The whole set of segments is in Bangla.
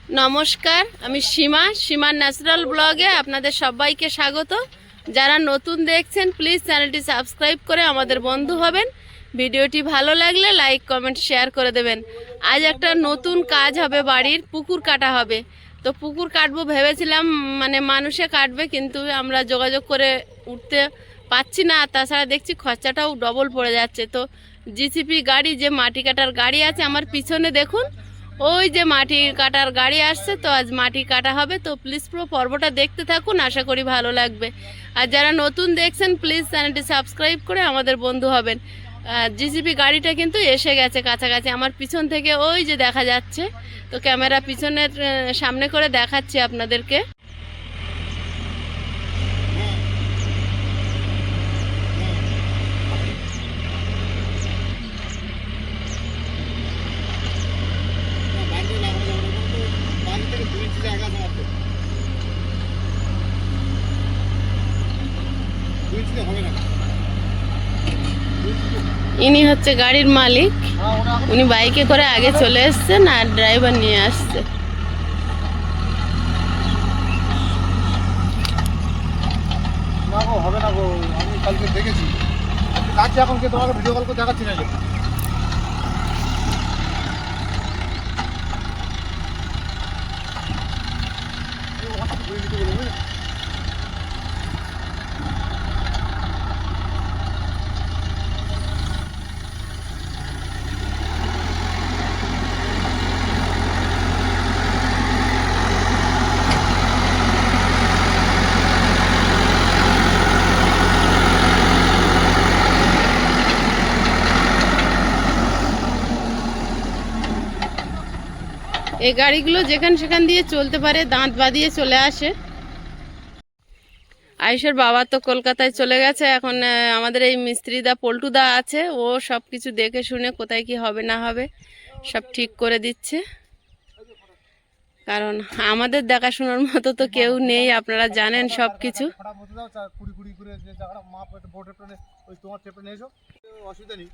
নমস্কার, আমি সীমার ন্যাচারাল ব্লগে আপনাদের সবাইকে স্বাগত। যারা নতুন দেখছেন প্লিজ চ্যানেলটি সাবস্ক্রাইব করে আমাদের বন্ধু হবেন। ভিডিওটি ভালো লাগলে লাইক কমেন্ট শেয়ার করে দেবেন। আজ একটা নতুন কাজ হবে, বাড়ির পুকুর কাটা হবে। তো পুকুর কাটবো ভেবেছিলাম, মানে মানুষে কাটবে, কিন্তু আমরা যোগাযোগ করে উঠতে পাচ্ছি না। তাছাড়া দেখছি খরচাটাও ডবল পড়ে যাচ্ছে। তো জিসিপি গাড়ি, যে মাটি কাটার গাড়ি আছে আমার পিছনে দেখুন, ওই যে মাটি কাটার গাড়ি আসছে। তো আজ মাটি কাটা হবে। তো প্লিজ পুরো পর্বটা দেখতে থাকুন, আশা করি ভালো লাগবে। আর যারা নতুন দেখছেন প্লিজ চ্যানেলটি সাবস্ক্রাইব করে আমাদের বন্ধু হবেন। জিসিপি গাড়িটা কিন্তু এসে গেছে কাছাকাছি, আমার পিছন থেকে ওই যে দেখা যাচ্ছে। তো ক্যামেরা পিছনের সামনে করে দেখাচ্ছি আপনাদেরকে। ইনি হচ্ছে গাড়ির মালিক, উনি বাইকে করে আগে চলে এসছেন আর ড্রাইভার নিয়ে আসছে। না গো, হবে না গো, আমি কালকে দেখেছি। কাছে এখন কে তোমাকে ভিডিও কল করে দেখাচ্ছি না। এই গাড়িগুলো যেখান সেখান দিয়ে চলতে পারে, দাঁত বাঁধিয়ে চলে আসে। আয়ুষের বাবা তো কলকাতায় চলে গেছে। এখন আমাদের এই মিস্ত্রিদা পল্টুদা আছে, ও সব কিছু দেখে শুনে কোথায় কি হবে না হবে সব ঠিক করে দিচ্ছে। কারণ আমাদের দেখাশোনার মতো তো কেউ নেই, আপনারা জানেন সব কিছু। অসুবিধা নেই,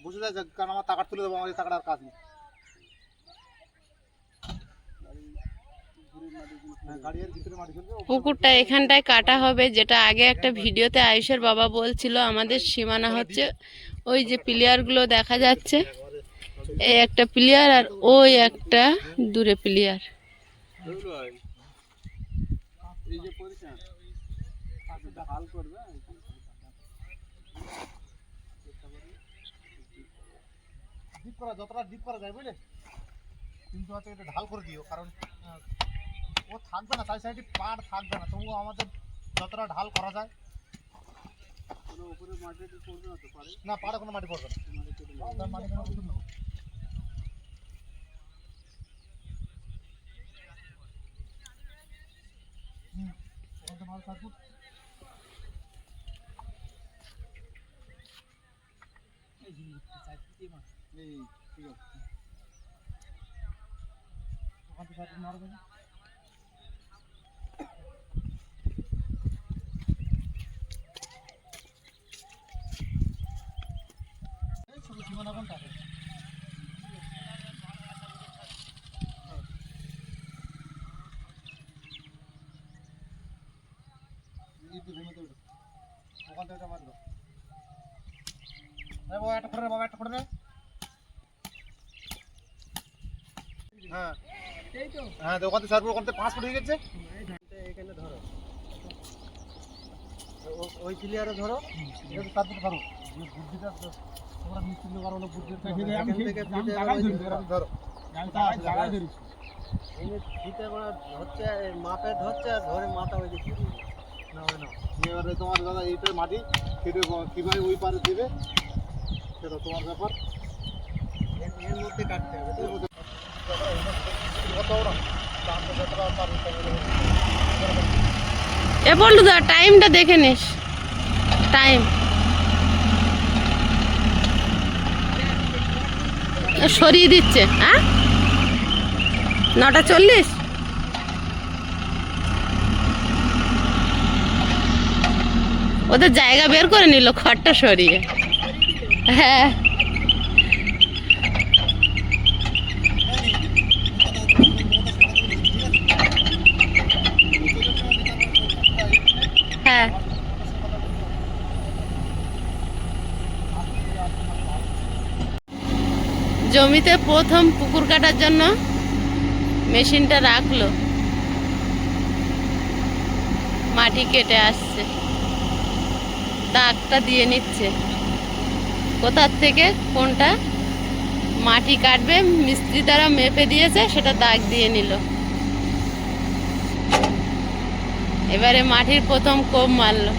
বসে যায়, কারণ আমার টাকা তুলে দেবো, আমার টাকাটা আর কাজ নেই। পুকুরটা এখানটায় কাটা হবে, যেটা আগে একটা ভিডিওতে আয়ুষের বাবা বলছিল। আমাদের সীমানা হচ্ছে ওই যে প্লেয়ারগুলো দেখা যাচ্ছে, এই একটা প্লেয়ার আর ওই একটা দূরে প্লেয়ার। যতটা ডিপ করা যায় বুঝলে, কিন্তু হচ্ছে এটা ঢাল করে দিও, কারণ ও থাকবে না, সাইড সাইডে পাড় থাকবে না। তবুও আমাদের যতটা ঢাল করা যায়। না, পাড়ে কোনো মাটি পড়বে না, মাটি কোনো কিছু না। হ্যাঁ, ওখান থেকে সার্ভ, ওখান থেকে 5 ফুট হয়ে গেছে। এখানে ধরো, ওই প্লেয়ারে ধরো, 7 ফুট ধরো। বুদ্ধিটা তোমরা মিস্ত্রি লোক, আর হলো বুদ্ধিটা ধরো। হচ্ছে মাপে ধরছে, ধরে মাথা ওই দিকে না হয় না। এবারে তোমার দাদা এইটা মাটি কেটে কীভাবে ওই পারে দেবে সেটা তোমার ব্যাপার। এর মধ্যে কাটতে হবে, এর মধ্যে এ বলুদা টাইমটা দেখে নিস, টাইম সরিয়ে দিচ্ছে। হ্যাঁ, 9:40। ওদের জায়গা বের করে নিল খড়টা সরিয়ে। হ্যাঁ জমিতে প্রথম পুকুর কাটার জন্য মেশিনটা রাখলো, মাটি কেটে আসছে, দাগটা দিয়ে নিচ্ছে কোথার থেকে কোনটা মাটি কাটবে, মিস্ত্রি তারা মেপে দিয়েছে, সেটা দাগ দিয়ে নিল। এবারে মাটির প্রথম কোপ মারলো।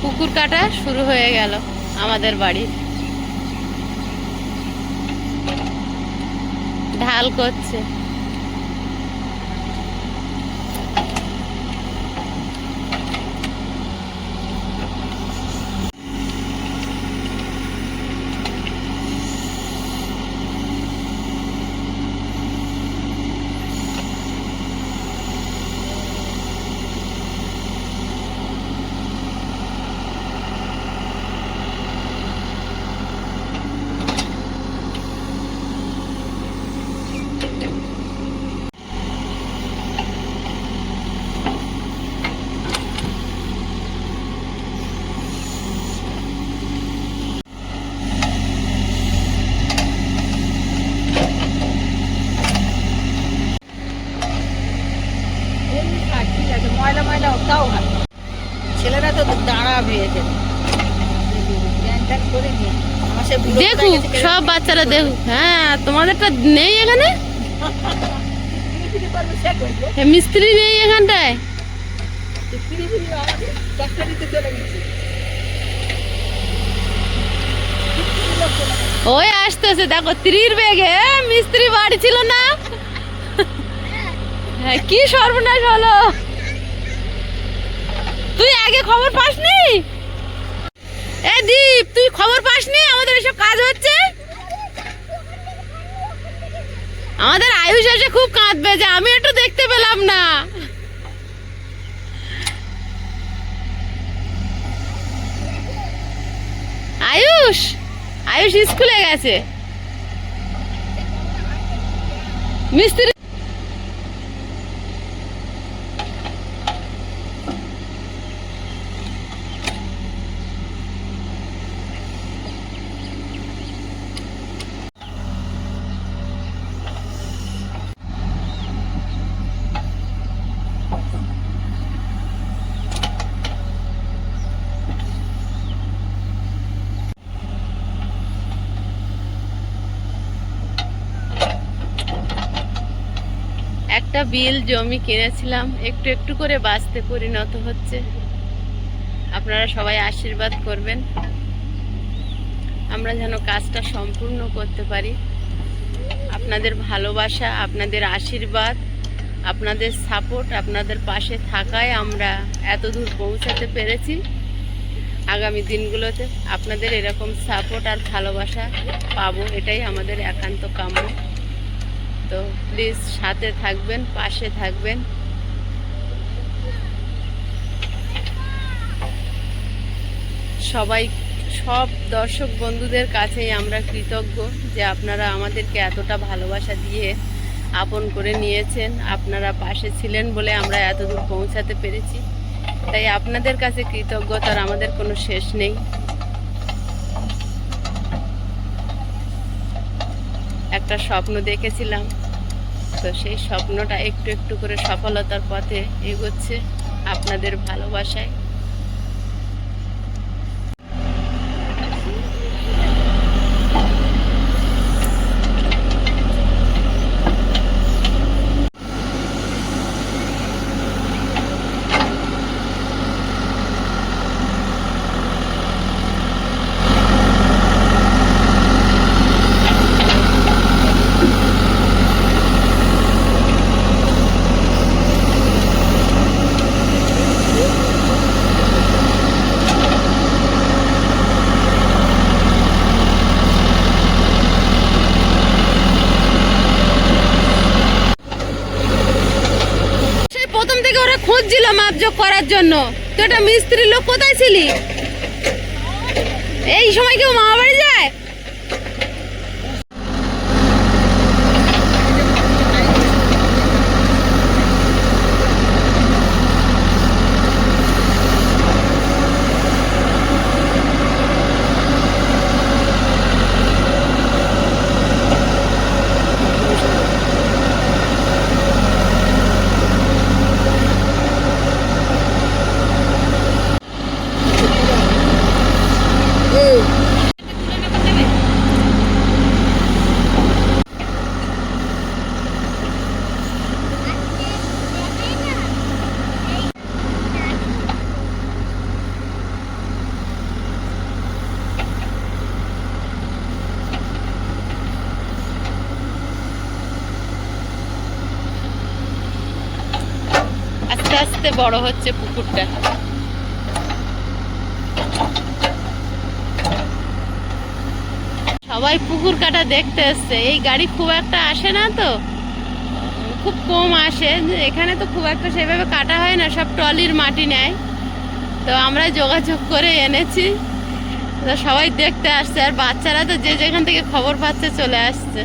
পুকুর কাটা শুরু হয়ে গেল আমাদের বাড়ির। ঢাল করছে। ময়লা ময়লা তাও ভালো, ছেলেরা তো দাঁড়াবে দেখুক, সব বাচ্চারা দেখুক। হ্যাঁ, তোমাদেরটা নেই এখানে, মিস্ত্রি নেই এখানটায়। ওই আসতেছে, দেখো 30 বেগে, মিস্ত্রি বাড়ি ছিল না। হ্যাঁ, কি সর্বনাশ হলো। তুই আগে খবর পাসনি? এ দীপ, তুই খবর পাসনি আমাদের এসব কাজ হচ্ছে? আমাদের আয়ুষ এসে খুব কাঁদবে যে আমি একটু দেখতে পেলাম না। আয়ুষ, আয়ুষ স্কুলে গেছে। মিস্ত্রি একটা বিল জমি কিনেছিলাম, একটু একটু করে বাঁচতে পরিণত হচ্ছে। আপনারা সবাই আশীর্বাদ করবেন, আমরা যেন কাজটা সম্পূর্ণ করতে পারি। আপনাদের ভালোবাসা, আপনাদের আশীর্বাদ, আপনাদের সাপোর্ট, আপনাদের পাশে থাকায় আমরা এত দূর পৌঁছাতে পেরেছি। আগামী দিনগুলোতে আপনাদের এরকম সাপোর্ট আর ভালোবাসা পাবো, এটাই আমাদের একান্ত কাম্য। তো প্লিজ সাথে থাকবেন, পাশে থাকবেন। সবাই, সব দর্শক বন্ধুদের কাছেই আমরা কৃতজ্ঞ যে আপনারা আমাদেরকে এতটা ভালোবাসা দিয়ে আপন করে নিয়েছেন। আপনারা পাশে ছিলেন বলে আমরা এতদূর পৌঁছাতে পেরেছি। তাই আপনাদের কাছে কৃতজ্ঞতার আমাদের কোনো শেষ নেই। একটা স্বপ্ন দেখেছিলাম, তো সেই স্বপ্নটা একটু একটু করে সফলতার পথে এগোচ্ছে আপনাদের ভালোবাসায়। খুঁজছিল মাপজোক করার জন্য। তো এটা মিস্ত্রি লোক কোথায় ছিলি? এই সময় কেউ মামা বাড়ি যায়? আস্তে আস্তে বড় হচ্ছে পুকুরটা। সবাই পুকুর কাটা দেখতে এসছে। এই গাড়ি খুব একটা আসে না, তো খুব কম আসে। এখানে তো খুব একটা সেভাবে কাটা হয় না, সব ট্রলির মাটি নেয়। তো আমরা যোগাযোগ করে এনেছি, তো সবাই দেখতে আসছে। আর বাচ্চারা তো যে যেখান থেকে খবর পাচ্ছে চলে আসছে।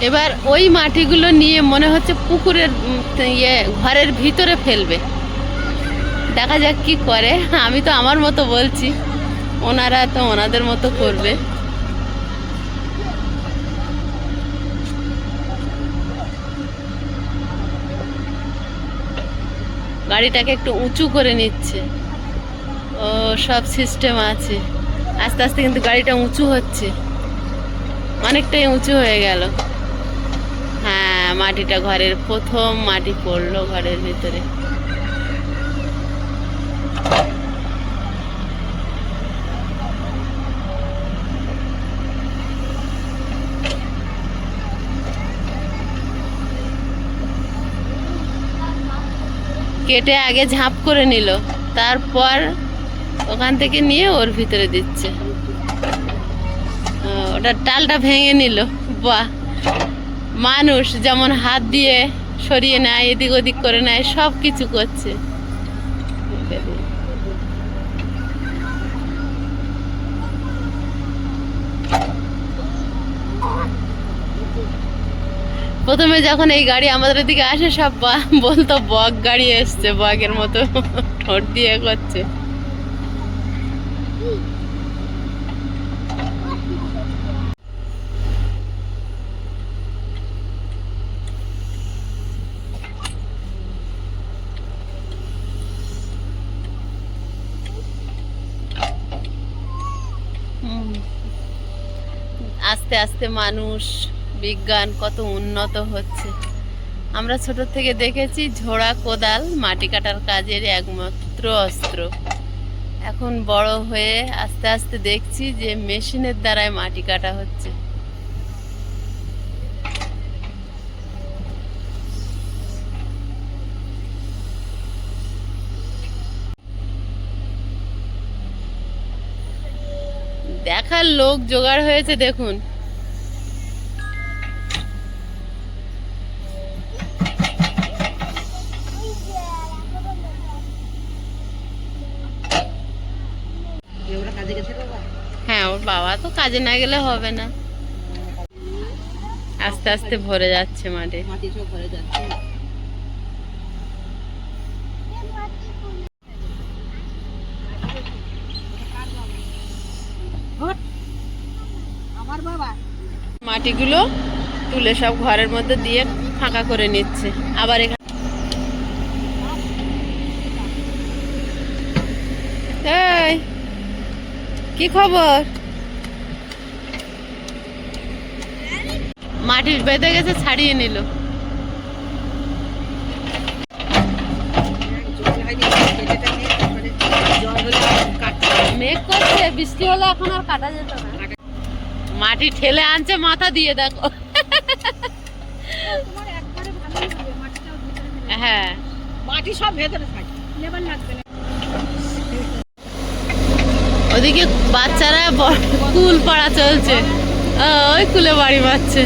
এবার ওই মাটিগুলো নিয়ে মনে হচ্ছে পুকুরের ঘরের ভিতরে ফেলবে। দেখা যাক কি করে। আমি তো আমার মতো বলছি, ওনারা তো ওনাদের মতো করবে। গাড়িটাকে একটু উঁচু করে নিচ্ছে। ও সব সিস্টেম আছে। আস্তে আস্তে কিন্তু গাড়িটা উঁচু হচ্ছে, অনেকটাই উঁচু হয়ে গেল। হ্যাঁ, মাটিটা ঘরের প্রথম মাটি পড়লো ঘরের ভিতরে। কেটে আগে ঝাঁপ করে নিল, তারপর ওখান থেকে নিয়ে ওর ভিতরে দিচ্ছে। ওটা ডালটা ভেঙে নিল। বাহ, মানুষ যেমন হাত দিয়ে সরিয়ে নেয়, এদিক ওদিক করে নেয়, সব কিছু করছে। প্রথমে যখন এই গাড়ি আমাদের দিকে আসে, সব বলতো বক গাড়ি এসছে, বকের মতো ঠোঁট দিয়ে করছে। আস্তে আস্তে মানুষ, বিজ্ঞান কত উন্নত হচ্ছে। আমরা ছোট থেকে দেখেছি ঝোড়া কোদাল মাটি কাটার কাজের একমাত্র অস্ত্র। এখন বড় হয়ে আস্তে আস্তে দেখছি যে মেশিনের দ্বারাই মাটি কাটা হচ্ছে। দেখার লোক জোগাড় হয়েছে দেখুন। ওরা কাজে গেছে বাবা? হ্যাঁ, ওর বাবা তো কাজে না গেলে হবে না। আস্তে আস্তে ভরে যাচ্ছে মাঠে। মাটি সব ভরে যাচ্ছে। আমার বাবা মাটিগুলো তুলে সব ঘরের মধ্যে দিয়ে ফাঁকা করে নিচ্ছে। আবার এখানে এই, কি খবর? মাটি বেঁধে গেছে, ছাড়িয়ে নিল। জল হয়নি, কেটেটা নেই, তারপরে জল হলে কাটতে হবে। মেঘ করছে, বৃষ্টি হলে এখন আর কাটা যেত না। মাটি ঠেলে আনছে মাথা দিয়ে, দেখো। তোমার একবারে ভালোই হবে, মাটিটাও ভিতরে ফেলে। হ্যাঁ, মাটি সব ভেতরে থাকে, লেবার লাগবে না। ওদিকে বাচ্চারা কুল পাড়া চলছে। ওই কুলে বাড়ি মারছে।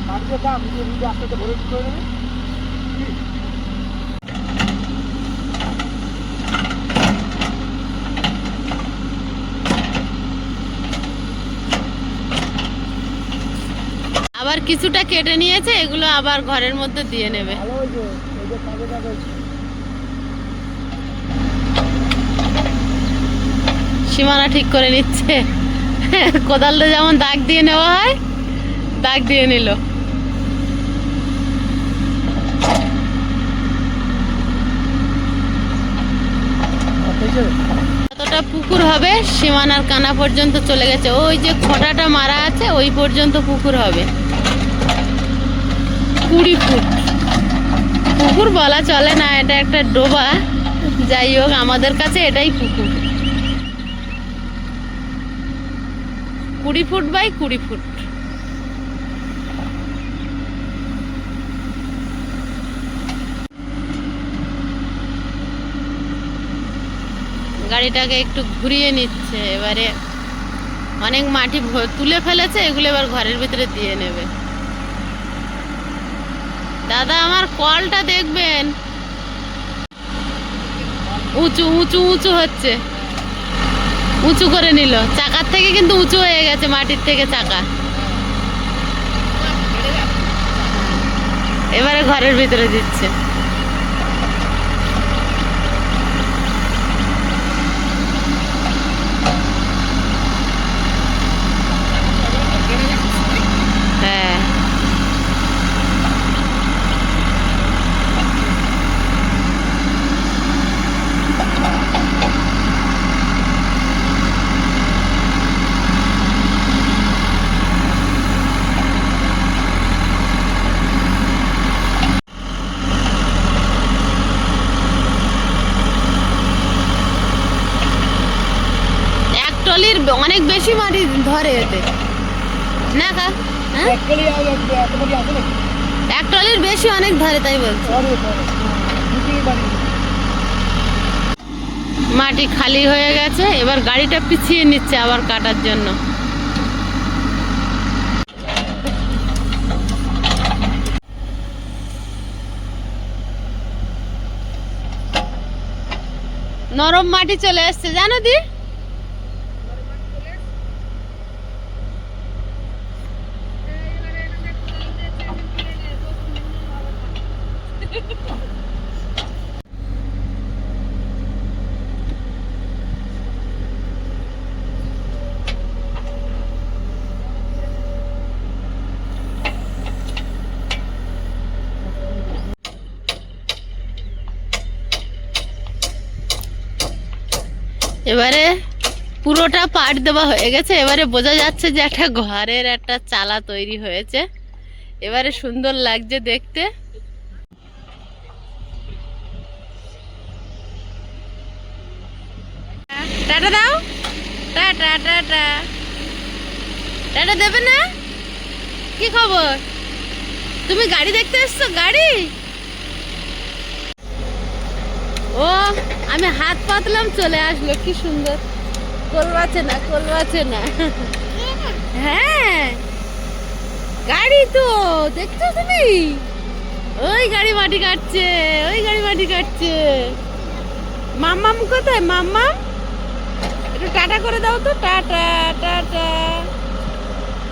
মাটিতে দাম নিজে আস্তে আস্তে ভরে দিতে হবে। আবার কিছুটা কেটে নিয়েছে, এগুলো আবার ঘরের মধ্যে দিয়ে নেবে। ভালো হয়েছে, এই যে কাজে লাগাইছে। সীমানা ঠিক করে নিচ্ছে। কোদালটা যেমন দাগ দিয়ে নেওয়া হয়, দাগ দিয়ে নিল। কতটা পুকুর হবে সীমানার কানা পর্যন্ত চলে গেছে। ওই যে খোঁটাটা মারা আছে ওই পর্যন্ত পুকুর হবে। 20 ফুট পুকুর বলা চলে না, এটা একটা ডোবা। যাই হোক, আমাদের কাছে এটাই পুকুর। 20 ফুট বাই 20 ফুট। গাড়িটাকে একটু ঘুরিয়ে নিচ্ছে। এবারে অনেক মাটি তুলে ফেলেছে, এগুলো এবার ঘরের ভিতরে দিয়ে নেবে। দাদা, আমার কলটা দেখবেন, উঁচু উঁচু উঁচু হচ্ছে। উঁচু করে নিল, চাকার থেকে কিন্তু উঁচু হয়ে গেছে, মাটির থেকে চাকা। এবারে ঘরের ভিতরে দিচ্ছে। হ্যাঁ, এক টলির অনেক বেশি মাটি ধরে এতে না কা? হ্যাঁ, একবারই এতবারই আছে নাকি? এক টলির বেশি অনেক ধরে, তাই বলছে। পরে পরে দুটোই বাড়ি। মাটি খালি হয়ে গেছে, এবার গাড়িটা পিছিয়ে নিচ্ছে আবার কাটার জন্য। নরম মাটি চলে এসছে, জানো দি? এবারে পুরোটা পাট দেওয়া হয়ে গেছে। এবারে বোঝা যাচ্ছে যে একটা ঘরের একটা চালা তৈরি হয়েছে। এবারে সুন্দর লাগছে দেখতে। টাটা দাও, টাটা টাটা। টাটা দেবে না? কি খবর? তুমি গাড়ি দেখতে এসছো? গাড়ি? ও, আমি হাত পাতলাম, চলে আসলো। কি সুন্দর, কলবাছে না, কলবাছে না। হ্যাঁ, গাড়ি তো দেখছো তুমি? ওই গাড়ি মাটি কাটছে, ওই গাড়ি মাটি কাটছে। মাম্মাম কোথায়? মাম্মাম, একটু টাটা করে দাও তো। টাটা টাটা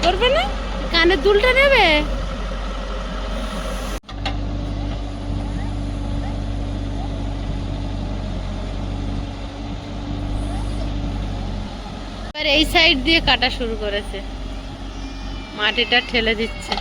করবে না? কানের দুলটা নেবে? এবার এই সাইড দিয়ে কাটা শুরু করেছে, মাটিটা ঠেলে দিচ্ছে।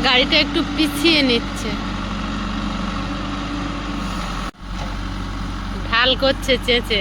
গাড়িটা একটু পিছিয়ে নিচ্ছে, ঢাল করছে চেঁচে।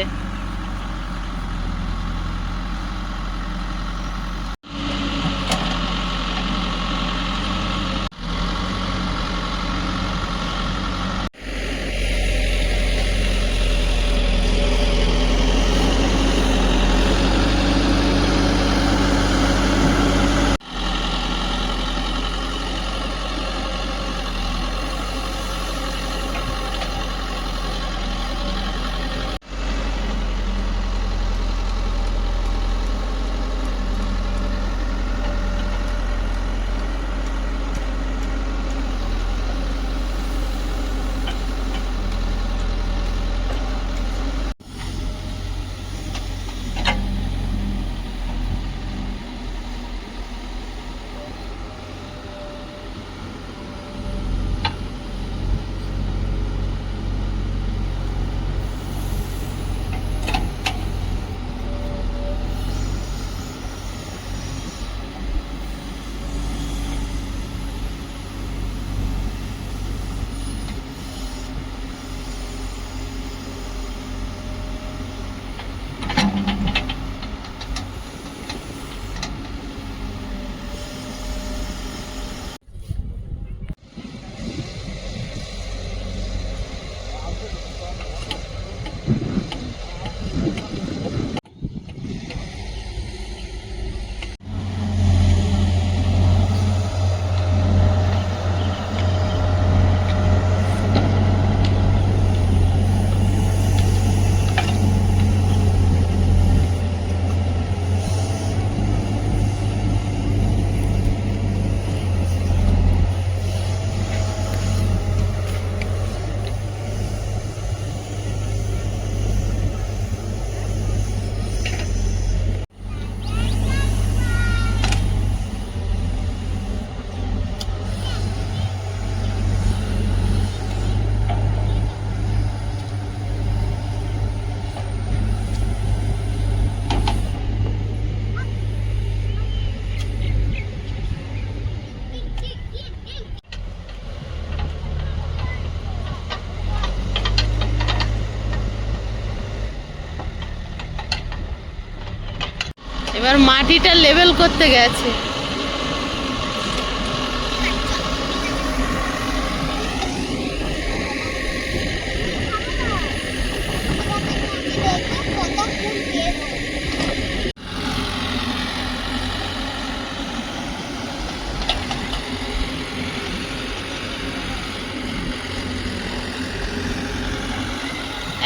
এবার মাটিটা লেভেল করতে গেছে।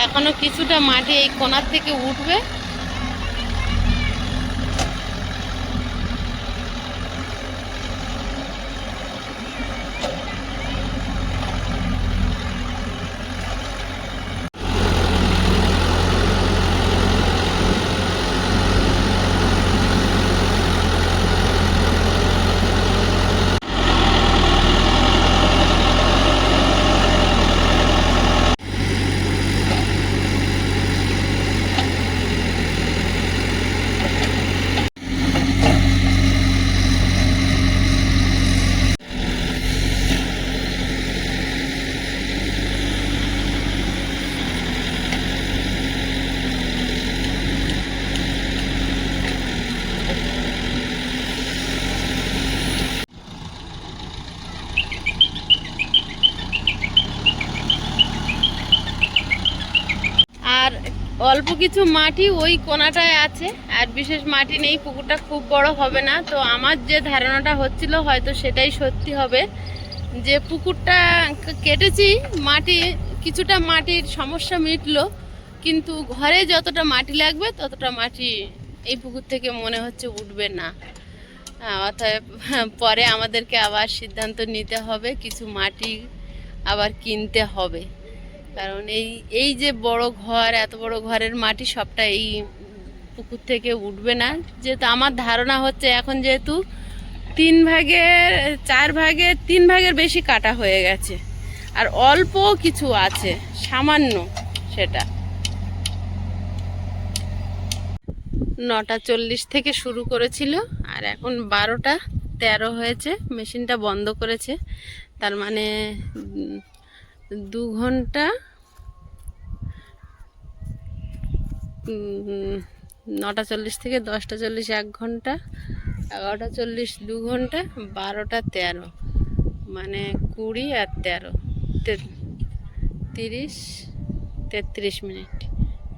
এখনো কিছুটা মাটি এই কোণার থেকে উঠবে। আর অল্প কিছু মাটি ওই কোণাটায় আছে, আর বিশেষ মাটি নেই। পুকুরটা খুব বড় হবে না। তো আমার যে ধারণাটা হচ্ছিল হয়তো সেটাই সত্যি হবে, যে পুকুরটা কেটেছি, মাটি কিছুটা মাটির সমস্যা মিটলো, কিন্তু ঘরে যতটা মাটি লাগবে ততটা মাটি এই পুকুর থেকে মনে হচ্ছে উঠবে না। অতএব পরে আমাদেরকে আবার সিদ্ধান্ত নিতে হবে, কিছু মাটি আবার কিনতে হবে। কারণ এই যে বড় ঘর, এত বড় ঘরের মাটি সবটা এই পুকুর থেকে উঠবে না। যেহেতু আমার ধারণা হচ্ছে এখন যেহেতু 3 ভাগের বেশি কাটা হয়ে গেছে, আর অল্প কিছু আছে সামান্য, সেটা 9:40 থেকে শুরু করেছিল, আর এখন 12:13 হয়েছে। মেশিনটা বন্ধ করেছে, তার মানে 2 ঘন্টা 9:40 থেকে 10:40 1 ঘন্টা, 11:40 2 ঘন্টা, 12:13 মানে 20 আর 13 33 মিনিট।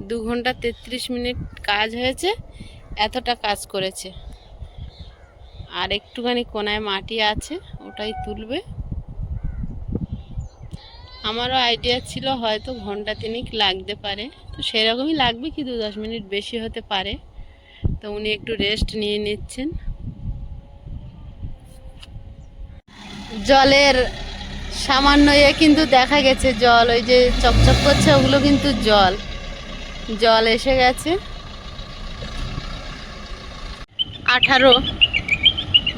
2 ঘন্টা 33 মিনিট কাজ হয়েছে, এতটা কাজ করেছে। আর একটুখানি কোনায় মাটি আছে, ওটাই তুলবে। আমারও আইডিয়া ছিল হয়তো ঘন্টা 3 লাগতে পারে, তো সেরকমই লাগবে, কি 2-10 মিনিট বেশি হতে পারে। তো উনি একটু রেস্ট নিয়ে নিচ্ছেন। জলের সামান্য কিন্তু দেখা গেছে, জল ওই যে চকচক করছে, ওগুলো কিন্তু জল এসে গেছে।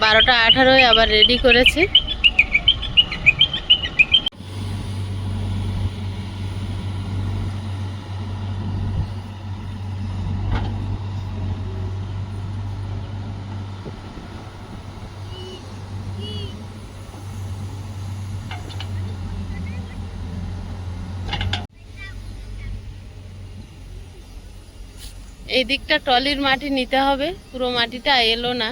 12:18 আবার রেডি করেছে। এই দিকটা টলির মাটি নিতে হবে, পুরো মাটিটা এলো না।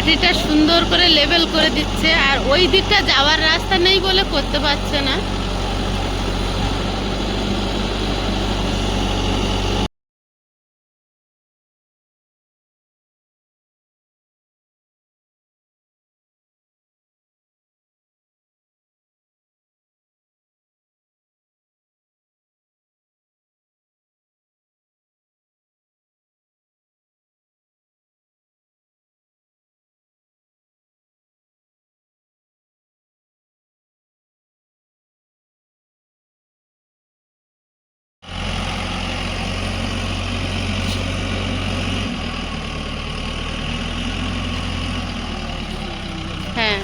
মাটিটা সুন্দর করে লেভেল করে দিচ্ছে, আর ওই দিকটা যাওয়ার রাস্তা নেই বলে করতে পারছে না। হ্যাঁ,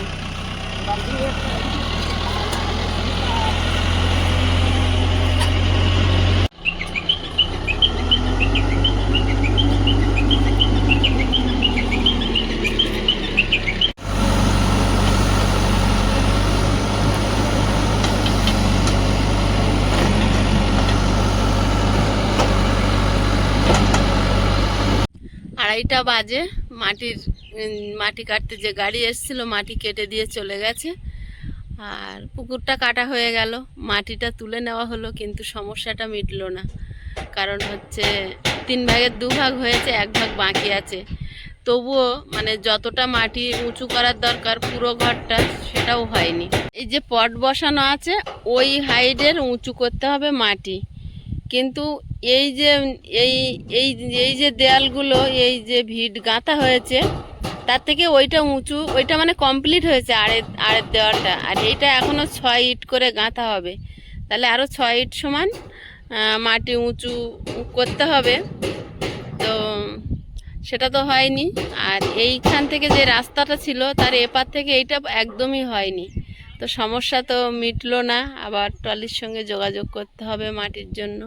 আড়াইটা বাজে। মাটি কাটতে যে গাড়ি এসেছিল মাটি কেটে দিয়ে চলে গেছে, আর পুকুরটা কাটা হয়ে গেল। মাটিটা তুলে নেওয়া হলো, কিন্তু সমস্যাটা মিটলো না। কারণ হচ্ছে 3 ভাগের 2 ভাগ হয়েছে, 1 ভাগ বাকি আছে। তবুও মানে যতটা মাটি উঁচু করার দরকার পুরো ঘরটা, সেটাও হয়নি। এই যে পট বসানো আছে ওই হাইডের উঁচু করতে হবে মাটি, কিন্তু এই যে এই এই এই যে দেয়ালগুলো, এই যে ভিট গাঁথা হয়েছে, তার থেকে ওইটা উঁচু, ওইটা মানে কমপ্লিট হয়েছে আড়ের দেওয়ালটা, আর এইটা এখনও 6 ইট করে গাঁথা হবে। তাহলে আরও 6 ইট সমান মাটি উঁচু করতে হবে, তো সেটা তো হয়নি। আর এইখান থেকে যে রাস্তাটা ছিল তার এপার থেকে এইটা একদমই হয়নি, তো সমস্যা তো মিটলো না। আবার টলির সঙ্গে যোগাযোগ করতে হবে মাটির জন্য।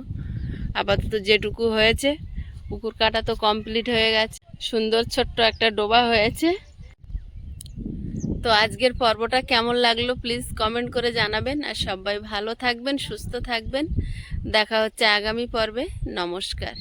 আপাতত যেটুকু হয়েছে, পুকুর কাটা তো কমপ্লিট হয়ে গেছে, সুন্দর ছোট্ট একটা ডোবা হয়েছে। তো আজকের পর্বটা কেমন লাগলো প্লিজ কমেন্ট করে জানাবেন, আর সবাই ভালো থাকবেন, সুস্থ থাকবেন। দেখা হচ্ছে আগামী পর্বে। নমস্কার।